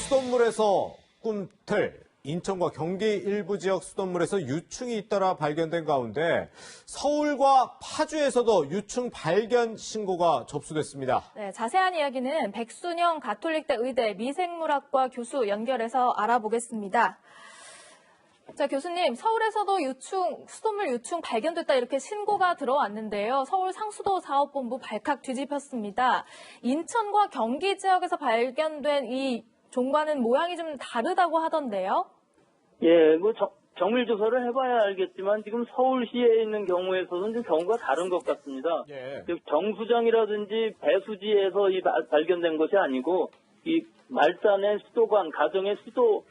수돗물에서 꿈틀, 인천과 경기 일부 지역 수돗물에서 유충이 잇따라 발견된 가운데 서울과 파주에서도 유충 발견 신고가 접수됐습니다. 네, 자세한 이야기는 백순영 가톨릭대 의대 미생물학과 교수 연결해서 알아보겠습니다. 자, 교수님, 서울에서도 수돗물 유충 발견됐다 이렇게 신고가 들어왔는데요. 서울 상수도 사업본부 발칵 뒤집혔습니다. 인천과 경기 지역에서 발견된 이 종과는 모양이 좀 다르다고 하던데요. 예, 정밀 조사를 해봐야 알겠지만 지금 서울시에 있는 경우에서는 좀 경우가 다른 것 같습니다. 예. 정수장이라든지 배수지에서 발견된 것이 아니고 이 말단의 수도관, 가정의 수도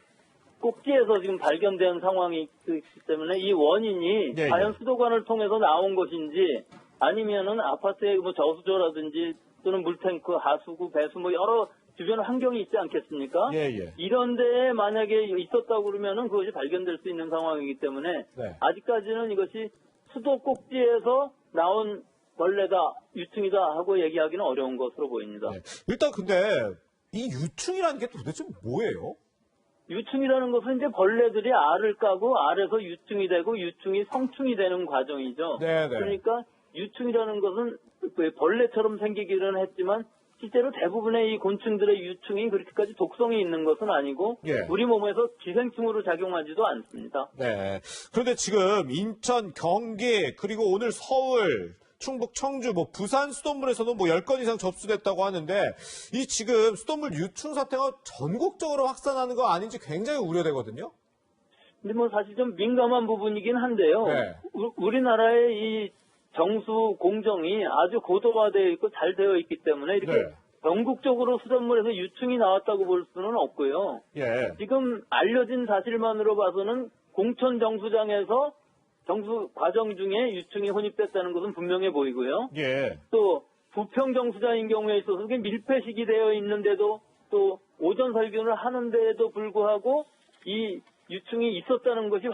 꼭지에서 지금 발견된 상황이 있기 때문에 이 원인이 예, 과연 예. 수도관을 통해서 나온 것인지 아니면은 아파트의 저수조라든지 또는 물탱크, 하수구, 배수 여러 주변 환경이 있지 않겠습니까? 예, 예. 이런 데에 만약에 있었다고 그러면은 그것이 발견될 수 있는 상황이기 때문에 네. 아직까지는 이것이 수도 꼭지에서 나온 벌레다, 유충이다 하고 얘기하기는 어려운 것으로 보입니다. 네. 일단 근데 이 유충이라는 게 도대체 뭐예요? 유충이라는 것은 이제 벌레들이 알을 까고 알에서 유충이 되고 유충이 성충이 되는 과정이죠. 네네. 그러니까 유충이라는 것은 벌레처럼 생기기는 했지만 실제로 대부분의 이 곤충들의 유충이 그렇게까지 독성이 있는 것은 아니고 예. 우리 몸에서 기생충으로 작용하지도 않습니다. 네. 그런데 지금 인천, 경기, 그리고 오늘 서울, 충북, 청주, 부산 수돗물에서도 10건 이상 접수됐다고 하는데 이 지금 수돗물 유충 사태가 전국적으로 확산하는 거 아닌지 굉장히 우려되거든요. 근데 사실 좀 민감한 부분이긴 한데요. 네. 우리나라의 이 정수 공정이 아주 고도화되어 있고 잘 되어 있기 때문에 이렇게 네. 전국적으로 수돗물에서 유충이 나왔다고 볼 수는 없고요. 예. 지금 알려진 사실만으로 봐서는 공천 정수장에서 정수 과정 중에 유충이 혼입됐다는 것은 분명해 보이고요. 예. 또 부평 정수장인 경우에 있어서 그게 밀폐식이 되어 있는데도 또 오전 살균을 하는데도 불구하고 이 유충이 있었다는 것이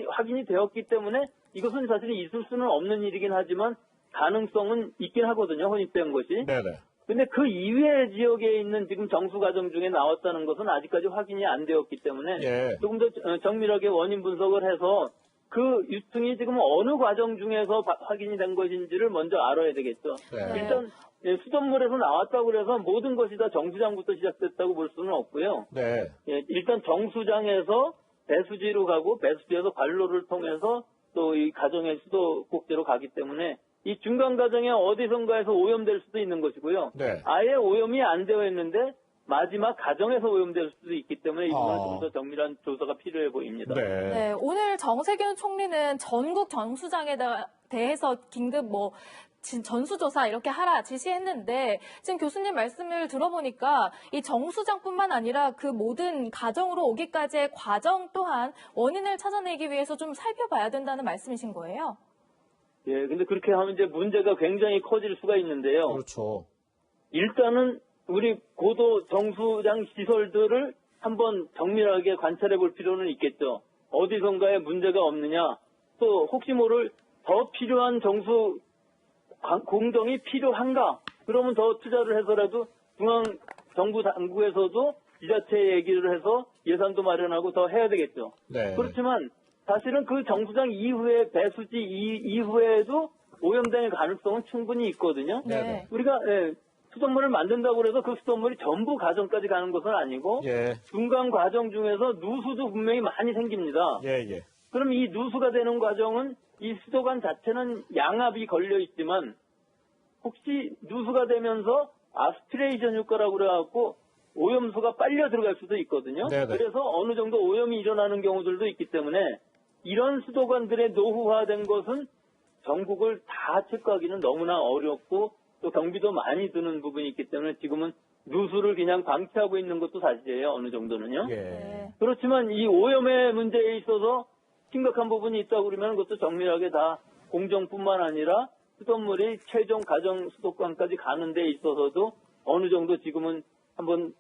확인이 되었기 때문에 이것은 사실 있을 수는 없는 일이긴 하지만 가능성은 있긴 하거든요. 혼입된 것이. 네네. 근데 그 이외의 지역에 있는 지금 정수 과정 중에 나왔다는 것은 아직까지 확인이 안 되었기 때문에 예. 조금 더 정밀하게 원인 분석을 해서 그 유충이 지금 어느 과정 중에서 확인이 된 것인지를 먼저 알아야 되겠죠. 네. 일단 수돗물에서 나왔다고 해서 모든 것이 다 정수장부터 시작됐다고 볼 수는 없고요. 네. 일단 정수장에서 배수지로 가고 배수지에서 관로를 통해서 또 이 가정의 수도 꼭지로 가기 때문에 이 중간 과정에 어디선가에서 오염될 수도 있는 것이고요. 네. 아예 오염이 안 되어 있는데 마지막 과정에서 오염될 수도 있기 때문에 이 부분은 좀 더 정밀한 조사가 필요해 보입니다. 네. 네, 오늘 정세균 총리는 전국 정수장에 대해서 긴급 전수조사 이렇게 하라 지시했는데 지금 교수님 말씀을 들어보니까 이 정수장뿐만 아니라 그 모든 가정으로 오기까지의 과정 또한 원인을 찾아내기 위해서 좀 살펴봐야 된다는 말씀이신 거예요? 예, 근데 그렇게 하면 이제 문제가 굉장히 커질 수가 있는데요. 그렇죠. 일단은 우리 고도 정수장 시설들을 한번 정밀하게 관찰해 볼 필요는 있겠죠. 어디선가에 문제가 없느냐, 또 혹시 모를 더 필요한 정수 공정이 필요한가? 그러면 더 투자를 해서라도 중앙정부 당국에서도 지자체 얘기를 해서 예산도 마련하고 더 해야 되겠죠. 네. 그렇지만 사실은 그 정수장 이후에 배수지 이후에도 오염될 가능성은 충분히 있거든요. 네. 우리가 수돗물을 만든다고 해서 그 수돗물이 전부 가정까지 가는 것은 아니고 예. 중간 과정 중에서 누수도 분명히 많이 생깁니다. 예, 예. 그럼 이 누수가 되는 과정은 이 수도관 자체는 양압이 걸려 있지만 혹시 누수가 되면서 아스피레이션 효과라고 그래갖고 오염수가 빨려 들어갈 수도 있거든요. 네네. 그래서 어느 정도 오염이 일어나는 경우들도 있기 때문에 이런 수도관들의 노후화된 것은 전국을 다 체크하기는 너무나 어렵고 또 경비도 많이 드는 부분이 있기 때문에 지금은 누수를 그냥 방치하고 있는 것도 사실이에요. 어느 정도는요. 예. 네. 그렇지만 이 오염의 문제에 있어서 심각한 부분이 있다고 그러면 그것도 정밀하게 다 공정뿐만 아니라 수돗물이 최종 가정 수도관까지 가는 데 있어서도 어느 정도 지금은 한번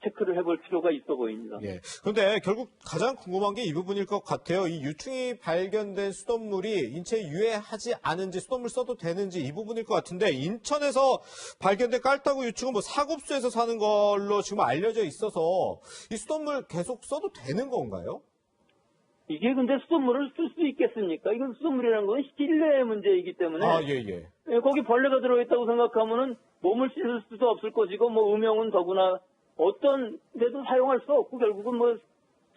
체크를 해볼 필요가 있어 보입니다. 예. 그런데 결국 가장 궁금한 게 이 부분일 것 같아요. 이 유충이 발견된 수돗물이 인체에 유해하지 않은지, 수돗물 써도 되는지 이 부분일 것 같은데, 인천에서 발견된 깔따구 유충은 뭐 사급수에서 사는 걸로 지금 알려져 있어서 이 수돗물 계속 써도 되는 건가요? 이게 근데 수돗물을 쓸 수 있겠습니까? 이건 수돗물이라는 건 실내의 문제이기 때문에 아, 예, 예. 예, 거기 벌레가 들어있다고 생각하면은 몸을 씻을 수도 없을 것이고 뭐 음용은 더구나 어떤 데도 사용할 수 없고 결국은 뭐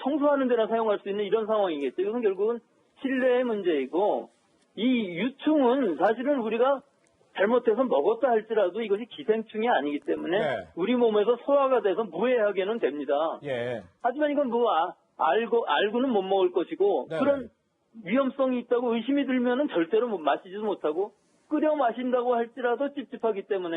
청소하는 데나 사용할 수 있는 이런 상황이겠죠. 이것은 결국은 실내의 문제이고 이 유충은 사실은 우리가 잘못해서 먹었다 할지라도 이것이 기생충이 아니기 때문에 네. 우리 몸에서 소화가 돼서 무해하게는 됩니다. 예. 하지만 이건 뭐 알고는 못 먹을 것이고 네. 그런 위험성이 있다고 의심이 들면은 절대로 마시지도 못하고 끓여 마신다고 할지라도 찝찝하기 때문에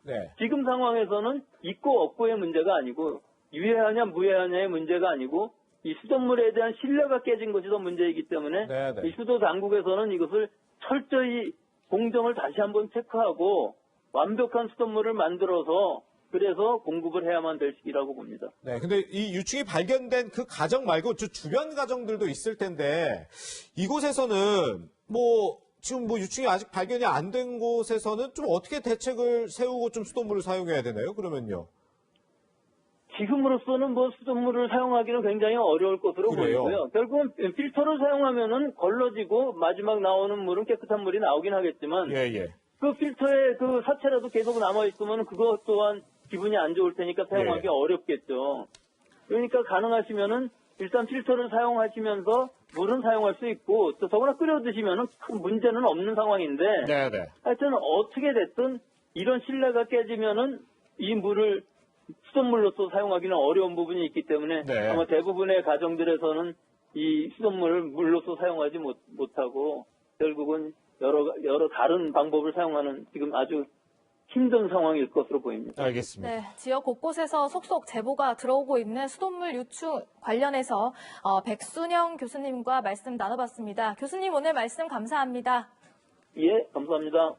네. 지금 상황에서는 있고 없고의 문제가 아니고 유해하냐 무해하냐의 문제가 아니고 이 수돗물에 대한 신뢰가 깨진 것이 더 문제이기 때문에 네, 네. 이 수도 당국에서는 이것을 철저히 공정을 다시 한번 체크하고 완벽한 수돗물을 만들어서 그래서 공급을 해야만 될 시기라고 봅니다. 네, 근데 이 유충이 발견된 그 가정 말고 저 주변 가정들도 있을 텐데, 이곳에서는 뭐, 지금 뭐 유충이 아직 발견이 안 된 곳에서는 좀 어떻게 대책을 세우고 좀 수돗물을 사용해야 되나요? 그러면요. 지금으로서는 뭐 수돗물을 사용하기는 굉장히 어려울 것으로 그래요? 보이고요. 결국은 필터를 사용하면은 걸러지고 마지막 나오는 물은 깨끗한 물이 나오긴 하겠지만 예, 예. 그 필터에 그 사체라도 계속 남아있으면 그것 또한 기분이 안 좋을 테니까 사용하기 예. 어렵겠죠. 그러니까 가능하시면은 일단 필터를 사용하시면서 물은 사용할 수 있고 또 더구나 끓여 드시면은 큰 문제는 없는 상황인데 네, 네. 하여튼 어떻게 됐든 이런 신뢰가 깨지면은 이 물을 수돗물로서 사용하기는 어려운 부분이 있기 때문에 네. 아마 대부분의 가정들에서는 이 수돗물을 물로서 사용하지 못하고 결국은 여러 다른 방법을 사용하는 지금 아주 힘든 상황일 것으로 보입니다. 알겠습니다. 네, 지역 곳곳에서 속속 제보가 들어오고 있는 수돗물 유충 관련해서 백순영 교수님과 말씀 나눠봤습니다. 교수님 오늘 말씀 감사합니다. 예, 감사합니다.